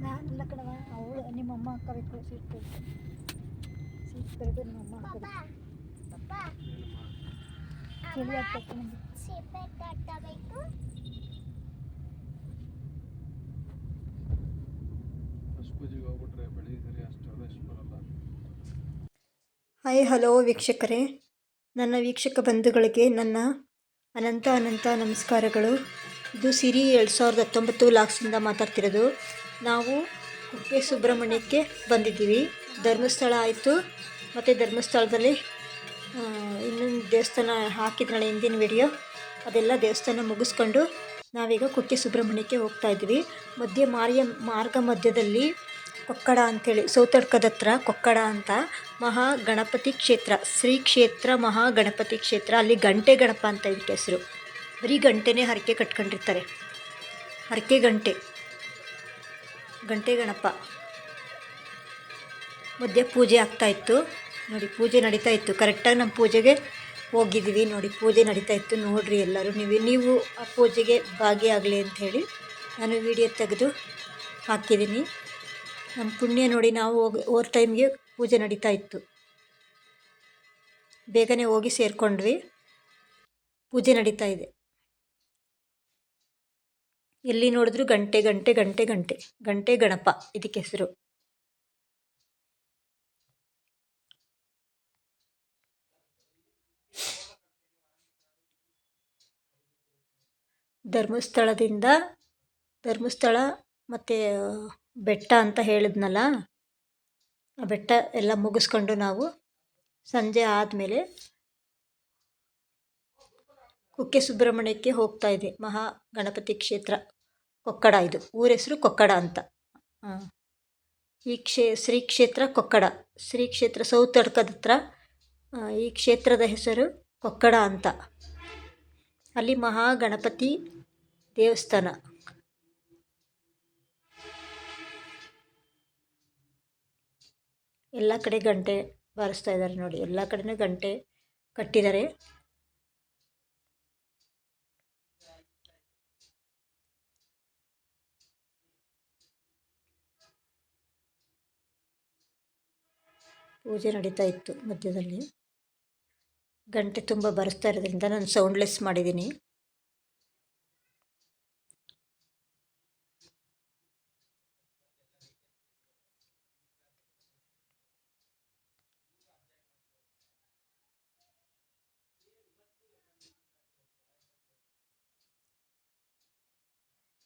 ನಾನೆಲ್ಲ ಕಣವ ಅವಳು ನಿಮ್ಮಮ್ಮ ಹಾಕಬೇಕು ಸೀಟ್ ಬೆಳೆದು ನಿಮ್ಮಮ್ಮ ಹಾಕಬೇಕು ಚಳಿ ಆಗ್ತೈತೆ ನಮಗೆ ಹಾಯ್ ಹಲೋ ವೀಕ್ಷಕರೇ, ನನ್ನ ವೀಕ್ಷಕ ಬಂಧುಗಳಿಗೆ ನನ್ನ ಅನಂತ ನಮಸ್ಕಾರಗಳು. ಇದು ಸಿರಿ 2019 ವ್ಲಾಗ್ಸಿಂದ ಮಾತಾಡ್ತಿರೋದು. ನಾವು ಕುಕ್ಕೆ ಸುಬ್ರಹ್ಮಣ್ಯಕ್ಕೆ ಬಂದಿದ್ದೀವಿ. ಧರ್ಮಸ್ಥಳ ಆಯಿತು, ಮತ್ತು ಧರ್ಮಸ್ಥಳದಲ್ಲಿ ಇನ್ನೊಂದು ದೇವಸ್ಥಾನ ಹಾಕಿದ್ರಲ್ಲ ಹಿಂದಿನ ವಿಡಿಯೋ, ಅದೆಲ್ಲ ದೇವಸ್ಥಾನ ಮುಗಿಸ್ಕೊಂಡು ನಾವೀಗ ಕುಕ್ಕೆ ಸುಬ್ರಹ್ಮಣ್ಯಕ್ಕೆ ಹೋಗ್ತಾಯಿದ್ವಿ. ಮಾರ್ಗ ಮಧ್ಯದಲ್ಲಿ ಕೊಕ್ಕಡ ಅಂಥೇಳಿ, ಸೌತಡ್ಕದ ಹತ್ರ ಕೊಕ್ಕಡ ಅಂತ ಮಹಾಗಣಪತಿ ಕ್ಷೇತ್ರ, ಶ್ರೀ ಕ್ಷೇತ್ರ ಮಹಾಗಣಪತಿ ಕ್ಷೇತ್ರ. ಅಲ್ಲಿ ಗಂಟೆ ಗಣಪ ಅಂತ ಇದಕ್ಕೆ ಹೆಸರು. ಬರೀ ಗಂಟೆನೇ ಹರಕೆ ಕಟ್ಕೊಂಡಿರ್ತಾರೆ. ಹರಕೆ ಗಂಟೆ ಗಣಪ. ಮಧ್ಯೆ ಪೂಜೆ ಆಗ್ತಾಯಿತ್ತು ನೋಡಿ, ಪೂಜೆ ನಡೀತಾ ಇತ್ತು. ಕರೆಕ್ಟಾಗಿ ನಮ್ಮ ಪೂಜೆಗೆ ಹೋಗಿದ್ದೀವಿ ನೋಡಿ, ಪೂಜೆ ನಡೀತಾ ಇತ್ತು. ನೋಡಿರಿ ಎಲ್ಲರೂ, ನೀವು ಆ ಪೂಜೆಗೆ ಭಾಗಿಯಾಗಲಿ ಅಂಥೇಳಿ ನಾನು ವಿಡಿಯೋ ತೆಗೆದು ಹಾಕಿದ್ದೀನಿ. ನಮ್ಮ ಪುಣ್ಯ ನೋಡಿ, ನಾವು ಓವರ್ ಟೈಮ್ಗೆ ಪೂಜೆ ನಡೀತಾ ಇತ್ತು. ಬೇಗನೆ ಹೋಗಿ ಸೇರಿಕೊಂಡ್ವಿ. ಪೂಜೆ ನಡೀತಾ ಇದೆ. ಎಲ್ಲಿ ನೋಡಿದ್ರು ಗಂಟೆ ಗಣಪ ಇದಕ್ಕೆ ಹೆಸರು. ಧರ್ಮಸ್ಥಳ ಮತ್ತು ಬೆಟ್ಟ ಅಂತ ಹೇಳಿದ್ನಲ್ಲ, ಆ ಬೆಟ್ಟ ಎಲ್ಲ ಮುಗಿಸ್ಕೊಂಡು ನಾವು ಸಂಜೆ ಆದಮೇಲೆ ಕುಕ್ಕೆ ಸುಬ್ರಹ್ಮಣ್ಯಕ್ಕೆ ಹೋಗ್ತಾ ಇದೆ. ಮಹಾಗಣಪತಿ ಕ್ಷೇತ್ರ ಕೊಕ್ಕಡ, ಇದು ಊರ ಹೆಸರು ಕೊಕ್ಕಡ ಅಂತ. ಈ ಶ್ರೀ ಕ್ಷೇತ್ರ ಕೊಕ್ಕಡ, ಶ್ರೀ ಕ್ಷೇತ್ರ ಸೌತಡ್ಕದ ಹತ್ರ. ಈ ಕ್ಷೇತ್ರದ ಹೆಸರು ಕೊಕ್ಕಡ ಅಂತ. ಅಲ್ಲಿ ಮಹಾಗಣಪತಿ ದೇವಸ್ಥಾನ. ಎಲ್ಲ ಕಡೆ ಗಂಟೆ ಬಾರಿಸ್ತಾ ಇದ್ದಾರೆ ನೋಡಿ, ಎಲ್ಲ ಕಡೆನೂ ಗಂಟೆ ಕಟ್ಟಿದ್ದಾರೆ. ಪೂಜೆ ನಡೀತಾ ಇತ್ತು. ಮಧ್ಯದಲ್ಲಿ ಗಂಟೆ ತುಂಬ ಬಾರಿಸ್ತಾ ಇರೋದ್ರಿಂದ ನಾನು ಸೌಂಡ್ಲೆಸ್ ಮಾಡಿದ್ದೀನಿ.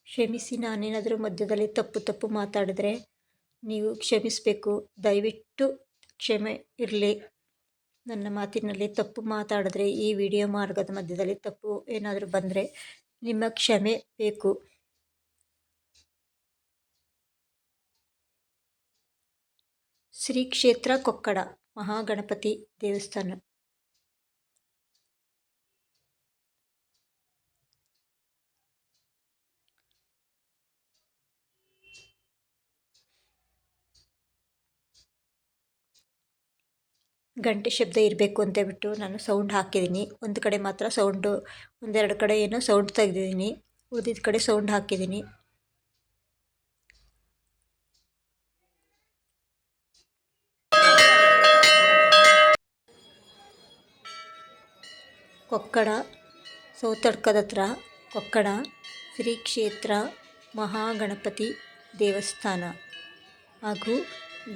ಕ್ಷಮಿಸಿ, ನಾನೇನಾದರೂ ಮಧ್ಯದಲ್ಲಿ ತಪ್ಪು ಮಾತಾಡಿದ್ರೆ ನೀವು ಕ್ಷಮಿಸಬೇಕು. ದಯವಿಟ್ಟು ಕ್ಷಮೆ ಇರಲಿ. ನನ್ನ ಮಾತಿನಲ್ಲಿ ತಪ್ಪು ಮಾತಾಡಿದ್ರೆ, ಈ ವಿಡಿಯೋ ಮಾರ್ಗದ ಮಧ್ಯದಲ್ಲಿ ತಪ್ಪು ಏನಾದರೂ ಬಂದರೆ ನಿಮ್ಮ ಕ್ಷಮೆ ಬೇಕು. ಶ್ರೀ ಕ್ಷೇತ್ರ ಕೊಕ್ಕಡ ಮಹಾಗಣಪತಿ ದೇವಸ್ಥಾನ. ಗಂಟೆ ಶಬ್ದ ಇರಬೇಕು ಅಂತ ಬಿಟ್ಟು ನಾನು ಸೌಂಡ್ ಹಾಕಿದ್ದೀನಿ. ಒಂದು ಕಡೆ ಮಾತ್ರ ಸೌಂಡು, ಒಂದೆರಡು ಕಡೆ ಏನೋ ಸೌಂಡ್ ತೆಗೆದಿದ್ದೀನಿ, ಉಳಿದಿದ್ದ ಕಡೆ ಸೌಂಡ್ ಹಾಕಿದ್ದೀನಿ. ಕೊಕ್ಕಡ, ಸೌತಡ್ಕದ ಹತ್ರ ಕೊಕ್ಕಡ, ಶ್ರೀ ಕ್ಷೇತ್ರ ಮಹಾಗಣಪತಿ ದೇವಸ್ಥಾನ ಹಾಗೂ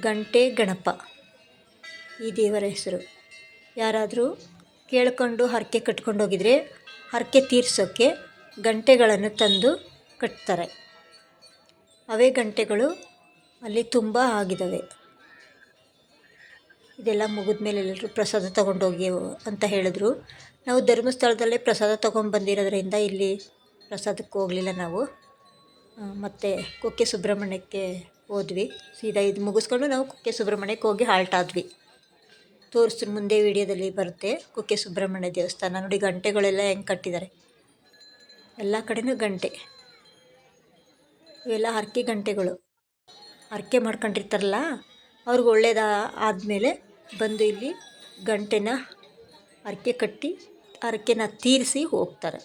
ಗಂಟೆ ಗಣಪ ಈ ದೇವರ ಹೆಸರು. ಯಾರಾದರೂ ಕೇಳ್ಕೊಂಡು ಹರಕೆ ಕಟ್ಕೊಂಡು ಹೋಗಿದರೆ ಹರಕೆ ತೀರ್ಸೋಕ್ಕೆ ಗಂಟೆಗಳನ್ನು ತಂದು ಕಟ್ತಾರೆ. ಅವೇ ಗಂಟೆಗಳು ಅಲ್ಲಿ ತುಂಬ ಆಗಿದ್ದಾವೆ. ಇದೆಲ್ಲ ಮುಗಿದ ಮೇಲೆ ಎಲ್ಲರೂ ಪ್ರಸಾದ ತೊಗೊಂಡೋಗಿ ಅಂತ ಹೇಳಿದ್ರು. ನಾವು ಧರ್ಮಸ್ಥಳದಲ್ಲೇ ಪ್ರಸಾದ ತೊಗೊಂಡ್ಬಂದಿರೋದ್ರಿಂದ ಇಲ್ಲಿ ಪ್ರಸಾದಕ್ಕೆ ಹೋಗಲಿಲ್ಲ ನಾವು. ಮತ್ತು ಕುಕ್ಕೆ ಸುಬ್ರಹ್ಮಣ್ಯಕ್ಕೆ ಹೋದ್ವಿ. ಸೀದಾ ಇದು ಮುಗಿಸ್ಕೊಂಡು ನಾವು ಕುಕ್ಕೆ ಸುಬ್ರಹ್ಮಣ್ಯಕ್ಕೆ ಹೋಗಿ ಹಾಲ್ಟ್ ಆದ್ವಿ. ತೋರಿಸ್ತೀನಿ, ಮುಂದೆ ವಿಡಿಯೋದಲ್ಲಿ ಬರುತ್ತೆ. ಕುಕ್ಕೆ ಸುಬ್ರಹ್ಮಣ್ಯ ದೇವಸ್ಥಾನ ನೋಡಿ, ಗಂಟೆಗಳೆಲ್ಲ ಹೆಂಗೆ ಕಟ್ಟಿದ್ದಾರೆ. ಎಲ್ಲ ಕಡೆನೂ ಗಂಟೆ. ಇವೆಲ್ಲ ಹರಕೆ ಗಂಟೆಗಳು. ಹರಕೆ ಮಾಡ್ಕೊಂಡಿರ್ತಾರಲ್ಲ, ಅವ್ರಿಗೆ ಒಳ್ಳೇದು ಆದಮೇಲೆ ಬಂದು ಇಲ್ಲಿ ಗಂಟೆನ ಹರಕೆ ಕಟ್ಟಿ ಹರಕೆನ ತೀರಿಸಿ ಹೋಗ್ತಾರೆ.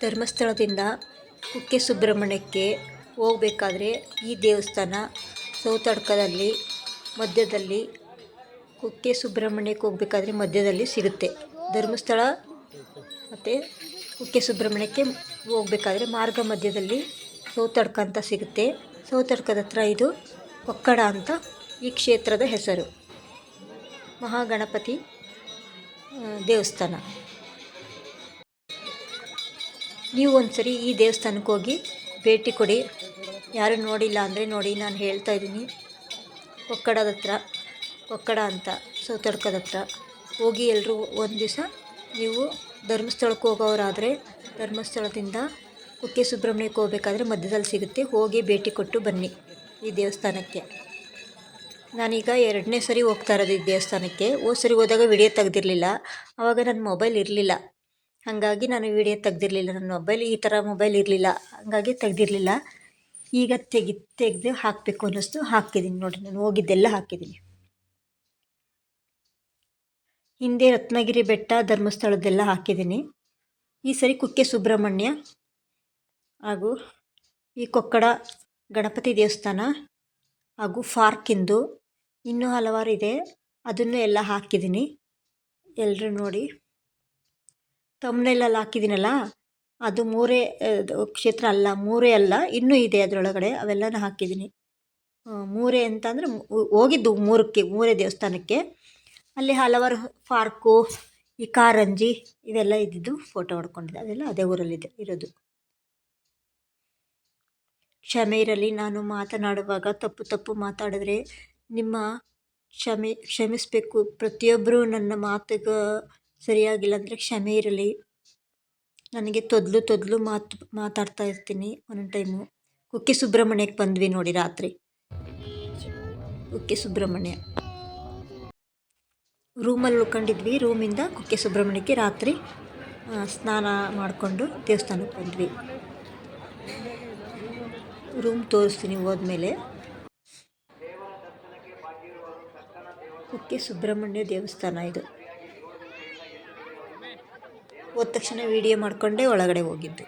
ಧರ್ಮಸ್ಥಳದಿಂದ ಕುಕ್ಕೆ ಸುಬ್ರಹ್ಮಣ್ಯಕ್ಕೆ ಹೋಗಬೇಕಾದ್ರೆ ಈ ದೇವಸ್ಥಾನ ಸೌತಡ್ಕದಲ್ಲಿ ಮಧ್ಯದಲ್ಲಿ ಕುಕ್ಕೆ ಸುಬ್ರಹ್ಮಣ್ಯಕ್ಕೆ ಹೋಗಬೇಕಾದ್ರೆ ಮಧ್ಯದಲ್ಲಿ ಸಿಗುತ್ತೆ. ಧರ್ಮಸ್ಥಳ ಮತ್ತು ಕುಕ್ಕೆ ಸುಬ್ರಹ್ಮಣ್ಯಕ್ಕೆ ಹೋಗಬೇಕಾದ್ರೆ ಮಾರ್ಗ ಮಧ್ಯದಲ್ಲಿ ಸೌತಡ್ಕ ಅಂತ ಸಿಗುತ್ತೆ. ಸೌತಡ್ಕದ ಹತ್ರ ಇದು ಕೊಕ್ಕಡ ಅಂತ ಈ ಕ್ಷೇತ್ರದ ಹೆಸರು. ಮಹಾಗಣಪತಿ ದೇವಸ್ಥಾನ. ನೀವು ಒಂದ್ಸರಿ ಈ ದೇವಸ್ಥಾನಕ್ಕೆ ಹೋಗಿ ಭೇಟಿ ಕೊಡಿ. ಯಾರು ನೋಡಿಲ್ಲ ಅಂದರೆ ನೋಡಿ, ನಾನು ಹೇಳ್ತಾ ಇದ್ದೀನಿ. ಕೊಕ್ಕಡದ ಹತ್ರ, ಕೊಕ್ಕಡ ಅಂತ ಸೌತಡ್ಕದ ಹತ್ರ ಹೋಗಿ ಎಲ್ಲರೂ ಒಂದು ದಿವಸ ನೀವು ಧರ್ಮಸ್ಥಳಕ್ಕೆ ಹೋಗೋರಾದರೆ ಧರ್ಮಸ್ಥಳದಿಂದ ಕುಕ್ಕೆ ಸುಬ್ರಹ್ಮಣ್ಯಕ್ಕೆ ಹೋಗಬೇಕಾದ್ರೆ ಮಧ್ಯದಲ್ಲಿ ಸಿಗುತ್ತೆ. ಹೋಗಿ ಭೇಟಿ ಕೊಟ್ಟು ಬನ್ನಿ ಈ ದೇವಸ್ಥಾನಕ್ಕೆ. ನಾನೀಗ 2ನೇ ಸರಿ ಹೋಗ್ತಾ ಇರೋದು ಈ ದೇವಸ್ಥಾನಕ್ಕೆ. ಸರಿ ಹೋದಾಗ ವಿಡಿಯೋ ತೆಗ್ದಿರಲಿಲ್ಲ. ಆವಾಗ ನನ್ನ ಮೊಬೈಲ್ ಇರಲಿಲ್ಲ, ಹಾಗಾಗಿ ನಾನು ವಿಡಿಯೋ ತೆಗ್ದಿರಲಿಲ್ಲ. ನನ್ನ ಮೊಬೈಲ್ ಈ ಥರ ಮೊಬೈಲ್ ಇರಲಿಲ್ಲ, ಹಾಗಾಗಿ ತೆಗ್ದಿರಲಿಲ್ಲ. ಈಗ ತೆಗೆದು ಹಾಕಬೇಕು ಅನ್ನಿಸ್ತು, ಹಾಕಿದ್ದೀನಿ ನೋಡಿ. ನಾನು ಹೋಗಿದ್ದೆಲ್ಲ ಹಾಕಿದ್ದೀನಿ. ಹಿಂದೆ ರತ್ನಗಿರಿ ಬೆಟ್ಟ, ಧರ್ಮಸ್ಥಳದ್ದೆಲ್ಲ ಹಾಕಿದ್ದೀನಿ. ಈ ಸರಿ ಕುಕ್ಕೆ ಸುಬ್ರಹ್ಮಣ್ಯ ಹಾಗೂ ಈ ಕೊಕ್ಕಡ ಗಣಪತಿ ದೇವಸ್ಥಾನ ಹಾಗೂ ಪಾರ್ಕಿಂದು ಇನ್ನೂ ಹಲವಾರು ಇದೆ, ಅದನ್ನು ಎಲ್ಲ ಹಾಕಿದ್ದೀನಿ. ಎಲ್ಲರೂ ನೋಡಿ. ತಮ್ಮನೆಲ್ಲ ಹಾಕಿದ್ದೀನಲ್ಲ, ಅದು 3 ಕ್ಷೇತ್ರ ಅಲ್ಲ, 3 ಅಲ್ಲ, ಇನ್ನೂ ಇದೆ ಅದರೊಳಗಡೆ. ಅವೆಲ್ಲನೂ ಹಾಕಿದ್ದೀನಿ. 3 ಅಂತ ಅಂದರೆ ಹೋಗಿದ್ದು 3 ದೇವಸ್ಥಾನಕ್ಕೆ. ಅಲ್ಲಿ ಹಲವಾರು ಪಾರ್ಕು, ಈ ಕಾರಂಜಿ ಇವೆಲ್ಲ ಇದ್ದಿದ್ದು ಫೋಟೋ ಹೊಡ್ಕೊಂಡಿದ್ದೆ. ಅದೆಲ್ಲ ಅದೇ ಊರಲ್ಲಿದೆ ಇರೋದು. ಕ್ಷಮೆ ಇರಲಿ, ನಾನು ಮಾತನಾಡುವಾಗ ತಪ್ಪು ಮಾತಾಡಿದ್ರೆ ನಿಮ್ಮ ಕ್ಷಮಿಸಬೇಕು. ಪ್ರತಿಯೊಬ್ಬರು ನನ್ನ ಮಾತಿಗೆ ಸರಿಯಾಗಿಲ್ಲ ಅಂದರೆ ಕ್ಷಮೆ ಇರಲಿ. ನನಗೆ ತೊದಲು ಮಾತಾಡ್ತಾ ಇರ್ತೀನಿ ಒಂದೊಂದು ಟೈಮು. ಕುಕ್ಕೆ ಸುಬ್ರಹ್ಮಣ್ಯಕ್ಕೆ ಬಂದ್ವಿ ನೋಡಿ ರಾತ್ರಿ. ಕುಕ್ಕೆ ಸುಬ್ರಹ್ಮಣ್ಯ ರೂಮಲ್ಲಿ ಉಳ್ಕೊಂಡಿದ್ವಿ. ರೂಮಿಂದ ಕುಕ್ಕೆ ಸುಬ್ರಹ್ಮಣ್ಯಕ್ಕೆ ರಾತ್ರಿ ಸ್ನಾನ ಮಾಡಿಕೊಂಡು ದೇವಸ್ಥಾನಕ್ಕೆ ಬಂದ್ವಿ. ರೂಮ್ ತೋರಿಸ್ತೀನಿ ಹೋದ್ಮೇಲೆ. ಕುಕ್ಕೆ ಸುಬ್ರಹ್ಮಣ್ಯ ದೇವಸ್ಥಾನ ಇದು. ಹೋದ ತಕ್ಷಣ ವಿಡಿಯೋ ಮಾಡಿಕೊಂಡೇ ಒಳಗಡೆ ಹೋಗಿದ್ದು.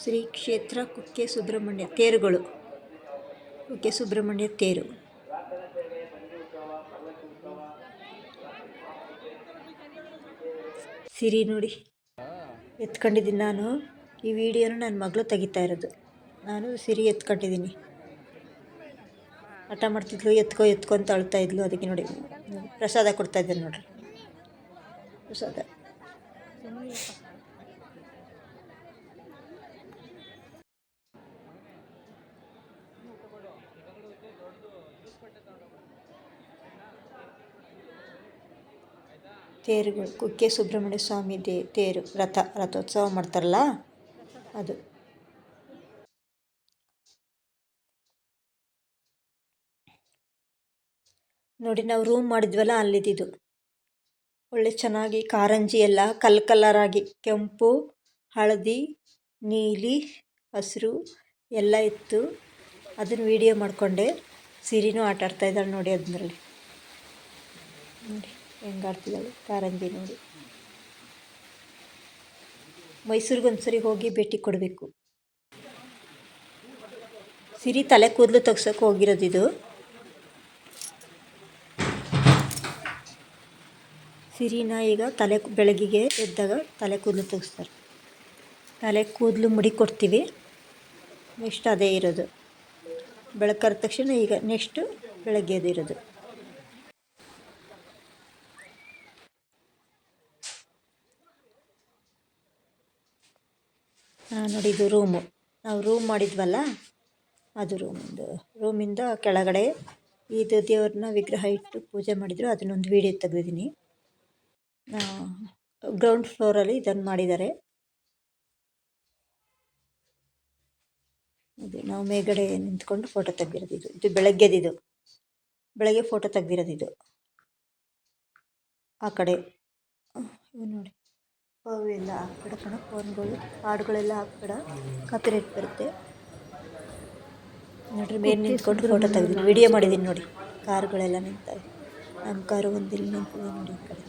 ಶ್ರೀ ಕ್ಷೇತ್ರ ಕುಕ್ಕೆ ಸುಬ್ರಹ್ಮಣ್ಯ. ತೇರುಗಳು, ಕುಕ್ಕೆ ಸುಬ್ರಹ್ಮಣ್ಯ ತೇರು. ಸಿರಿ ನೋಡಿ ಎತ್ಕೊಂಡಿದ್ದೀನಿ ನಾನು. ಈ ವಿಡಿಯೋನ ನನ್ನ ಮಗಳು ತೆಗಿತಾ ಇರೋದು. ನಾನು ಸಿರಿ ಎತ್ಕೊಂಡಿದ್ದೀನಿ. ಹಠ ಮಾಡ್ತಿದ್ಲು, ಎತ್ಕೊ ಅಂತ ಅಳ್ತಾ ಇದ್ಲು. ಅದಕ್ಕೆ ನೋಡಿ ಪ್ರಸಾದ ಕೊಡ್ತಾ ಇದ್ದೇನೆ ನೋಡ್ರಿ, ಪ್ರಸಾದ. ತೇರುಗಳು, ಕುಕ್ಕೆ ಸುಬ್ರಹ್ಮಣ್ಯ ಸ್ವಾಮಿ ತೇರು, ರಥೋತ್ಸವ ಮಾಡ್ತಾರಲ್ಲ ಅದು. ನೋಡಿ, ನಾವು ರೂಮ್ ಮಾಡಿದ್ವಲ್ಲ ಅಲ್ಲಿದ್ದು. ಒಳ್ಳೆ ಚೆನ್ನಾಗಿ ಕಾರಂಜಿ ಎಲ್ಲ ಕಲ್ಲರಾಗಿ ಕೆಂಪು, ಹಳದಿ, ನೀಲಿ, ಹಸಿರು ಎಲ್ಲ ಇತ್ತು. ಅದನ್ನು ವಿಡಿಯೋ ಮಾಡಿಕೊಂಡೆ. ಸಿರಿನೂ ಆಟ ಆಡ್ತಾ ಇದ್ದಾಳೆ ನೋಡಿ ಅದರಲ್ಲಿ. ನೋಡಿ ಹೆಂಗೆ ಆಡ್ತಿದ್ದಾಳೆ ಕಾರಂಜಿ ನೋಡಿ. ಮೈಸೂರಿಗೊಂದ್ಸರಿ ಹೋಗಿ ಭೇಟಿ ಕೊಡಬೇಕು. ಸಿರಿ ತಲೆ ಕೂದಲು ತೆಗ್ಸೋಕೆ ಹೋಗಿರೋದಿದು. ಸಿರಿನ ಈಗ ಬೆಳಗಿಗೆ ಎದ್ದಾಗ ತಲೆ ಕೂದಲು ತೆಗಿಸ್ತಾರೆ. ತಲೆ ಕೂದಲು ಮುಡಿ ಕೊಡ್ತೀವಿ. ನೆಕ್ಸ್ಟ್ ಅದೇ ಇರೋದು. ಬೆಳಕಾದ ತಕ್ಷಣ ಈಗ ನೆಕ್ಸ್ಟು ಬೆಳಗ್ಗೆ ಇರೋದು. ನೋಡಿ, ಇದು ರೂಮು. ನಾವು ರೂಮ್ ಮಾಡಿದ್ವಲ್ಲ ಅದು ರೂಮಿಂದ ಕೆಳಗಡೆ ಇದು ದೇವ್ರನ್ನ ವಿಗ್ರಹ ಇಟ್ಟು ಪೂಜೆ ಮಾಡಿದ್ರು. ಅದನ್ನೊಂದು ವಿಡಿಯೋ ತೆಗೆದಿದ್ದೀನಿ. ಗ್ರೌಂಡ್ ಫ್ಲೋರಲ್ಲಿ ಇದನ್ನು ಮಾಡಿದ್ದಾರೆ. ಇದು ನಾವು ಮೇಲ್ಗಡೆ ನಿಂತ್ಕೊಂಡು ಫೋಟೋ ತೆಗ್ದಿರೋದು. ಇದು ಬೆಳಗ್ಗೆ ಫೋಟೋ ತೆಗ್ದಿರೋದು. ಆ ಕಡೆ ನೋಡಿ, ಅವೆಲ್ಲ ಹಾಕ್ಬೇಡ ಕಣ, ಫೋನ್ಗಳು ಹಾಡುಗಳೆಲ್ಲ ಹಾಕ್ಬೇಡ, ಕಾಪಿರೈಟ್ ಬರುತ್ತೆ. ನೋಡ್ರಿ, ಮೇಲೆ ನಿಂತ್ಕೊಂಡು ಫೋಟೋ ತೆಗ್ದಿದ್ದೀನಿ, ವಿಡಿಯೋ ಮಾಡಿದ್ದೀನಿ ನೋಡಿ. ಕಾರುಗಳೆಲ್ಲ ನಿಂತವೆ. ನಮ್ಮ ಕಾರು ಒಂದಿಲ್ಲಿ ನಿಂತಿದೆ ನೋಡಿ ಈ ಕಡೆ.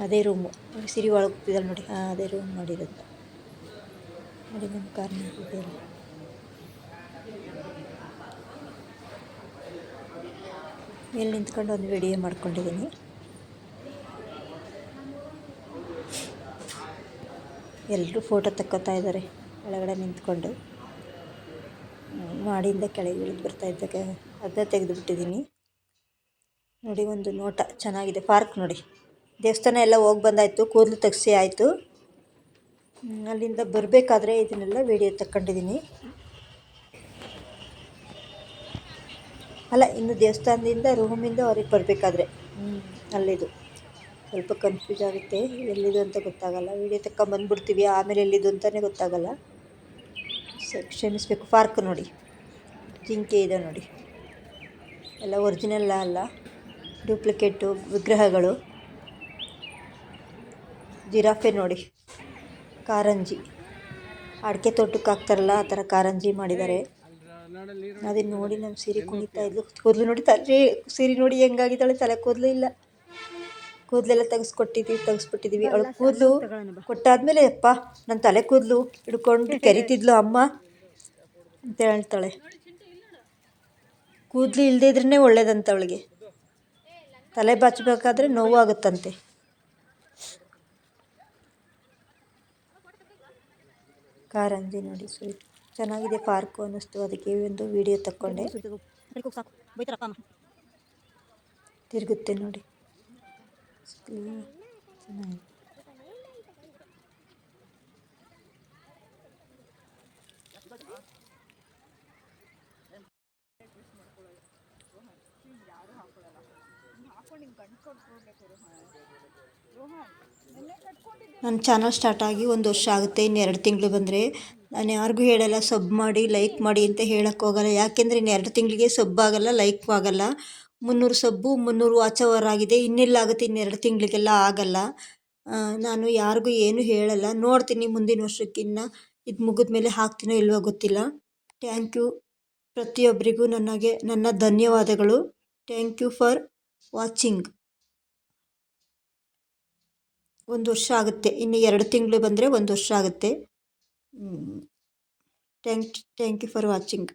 ಅದೇ ರೂಮು. ಸಿರಿ ಒಳಗೆ ಹೋಗ್ತಿದ್ದಾಳೆ ನೋಡಿ. ಅದೇ ರೂಮ್ ಮಾಡಿರೋದು ನೋಡಿ. ನಮ್ಮ ಕಾರ್ ನಿಂತಿದೆಯಲ್ಲ. ಮೇಲೆ ನಿಂತ್ಕೊಂಡು ಒಂದು ವಿಡಿಯೋ ಮಾಡ್ಕೊಂಡಿದ್ದೀನಿ. ಎಲ್ಲರೂ ಫೋಟೋ ತಕ್ಕೋತಾ ಇದ್ದಾರೆ ಒಳಗಡೆ ನಿಂತ್ಕೊಂಡು. ಮಾಡಿಂದ ಕೆಳಗೆ ಇಳಿದು ಬರ್ತಾ ಇದ್ದಾಗ ಅದನ್ನ ತೆಗೆದುಬಿಟ್ಟಿದ್ದೀನಿ ನೋಡಿ. ಒಂದು ನೋಟ ಚೆನ್ನಾಗಿದೆ. ಪಾರ್ಕ್ ನೋಡಿ. ದೇವಸ್ಥಾನ ಎಲ್ಲ ಹೋಗಿ ಬಂದಾಯಿತು. ಕೂದಲು ತೆಗೆಸಿ ಆಯಿತು. ಅಲ್ಲಿಂದ ಬರಬೇಕಾದ್ರೆ ಇದನ್ನೆಲ್ಲ ವಿಡಿಯೋ ತಗೊಂಡಿದ್ದೀನಿ. ಅಲ್ಲ, ಇನ್ನು ದೇವಸ್ಥಾನದಿಂದ ರೂಮಿಂದ ಅವ್ರಿಗೆ ಬರಬೇಕಾದ್ರೆ ಅಲ್ಲಿದು ಸ್ವಲ್ಪ ಕನ್ಫ್ಯೂಸ್ ಆಗುತ್ತೆ. ಎಲ್ಲಿದು ಅಂತ ಗೊತ್ತಾಗಲ್ಲ. ವಿಡಿಯೋ ತಗೊಂಬಂದ್ಬಿಡ್ತೀವಿ, ಆಮೇಲೆ ಎಲ್ಲಿದು ಅಂತಲೇ ಗೊತ್ತಾಗಲ್ಲ. ಕ್ಷಮಿಸಬೇಕು. ಪಾರ್ಕ್ ನೋಡಿ. ಜಿಂಕೆ ಇದೆ ನೋಡಿ. ಎಲ್ಲ ಒರಿಜಿನಲ್ ಅಲ್ಲ, ಡೂಪ್ಲಿಕೇಟು ವಿಗ್ರಹಗಳು. ಜಿರಾಫೆ ನೋಡಿ. ಕಾರಂಜಿ, ಅಡಿಕೆ ತೋಟಕ್ಕೆ ಹಾಕ್ತಾರಲ್ಲ ಆ ಥರ ಕಾರಂಜಿ ಮಾಡಿದ್ದಾರೆ. ಅದನ್ನು ನೋಡಿ ನಮ್ಮ ಸೀರೆ ಕುಣಿತಾ ಇದ್ಲು. ಕೂದಲು ನೋಡಿ, ಸೀರೆ ನೋಡಿ ಹೆಂಗಾಗಿದ್ದಾಳೆ. ತಲೆ ಕೂದಲು ಇಲ್ಲ. ಕೂದಲೆಲ್ಲ ತೆಗೆಸ್ಬಿಟ್ಟಿದ್ದೀವಿ. ಅವಳು ಕೂದಲು ಕೊಟ್ಟಾದ್ಮೇಲೆ ಅಪ್ಪ ನನ್ನ ತಲೆ ಕೂದಲು ಹಿಡ್ಕೊಂಡು ಕೆರಿತಿದ್ಲು ಅಮ್ಮ ಅಂತ ಹೇಳ್ತಾಳೆ. ಕೂದಲು ಇಲ್ಲದೇ ಇದ್ರೇ ಒಳ್ಳೇದಂತ ಅವಳಿಗೆ. ತಲೆ ಬಾಚಬೇಕಾದ್ರೆ ನೋವು ಆಗುತ್ತಂತೆ. ಕಾರಂಜಿ ನೋಡಿ. ಸ್ವೀಟ್ ಚೆನ್ನಾಗಿದೆ. ಪಾರ್ಕು ಅನ್ನಿಸ್ತು, ಅದಕ್ಕೆ ಒಂದು ವಿಡಿಯೋ ತಕ್ಕೊಂಡೆ. ತಿರುಗುತ್ತೆ ನೋಡಿ. ಚೆನ್ನಾಗಿದೆ. ನನ್ನ ಚಾನಲ್ ಸ್ಟಾರ್ಟ್ ಆಗಿ 1 ವರ್ಷ ಆಗುತ್ತೆ. ಇನ್ನು 2 ತಿಂಗಳು ಬಂದರೆ ನಾನು ಯಾರಿಗೂ ಹೇಳಲ್ಲ ಸಬ್ ಮಾಡಿ ಲೈಕ್ ಮಾಡಿ ಅಂತ ಹೇಳೋಕ್ಕೋಗಲ್ಲ. ಯಾಕೆಂದರೆ ಇನ್ನು 2 ತಿಂಗಳಿಗೆ ಸಬ್ ಆಗಲ್ಲ, ಲೈಕ್ ಆಗಲ್ಲ. 300 ಸಬ್ಬು 300 ವಾಚ್ ಅವರ್ ಆಗಿದೆ. ಇನ್ನೆಲ್ಲ ಆಗುತ್ತೆ? ಇನ್ನು 2 ತಿಂಗಳಿಗೆಲ್ಲ ಆಗಲ್ಲ. ನಾನು ಯಾರಿಗೂ ಏನು ಹೇಳಲ್ಲ. ನೋಡ್ತೀನಿ ಮುಂದಿನ ವರ್ಷಕ್ಕಿನ್ನ ಇದು ಮುಗಿದ ಮೇಲೆ ಹಾಕ್ತೀನೋ ಇಲ್ವೋ ಗೊತ್ತಿಲ್ಲ. ಥ್ಯಾಂಕ್ ಯು ಪ್ರತಿಯೊಬ್ಬರಿಗೂ. ನನ್ನ ಧನ್ಯವಾದಗಳು. Thank you for watching. 1 ವರ್ಷ ಆಗುತ್ತೆ. ಇನ್ನು 2 ತಿಂಗಳು ಬಂದರೆ 1 ವರ್ಷ ಆಗುತ್ತೆ. Thank you for watching.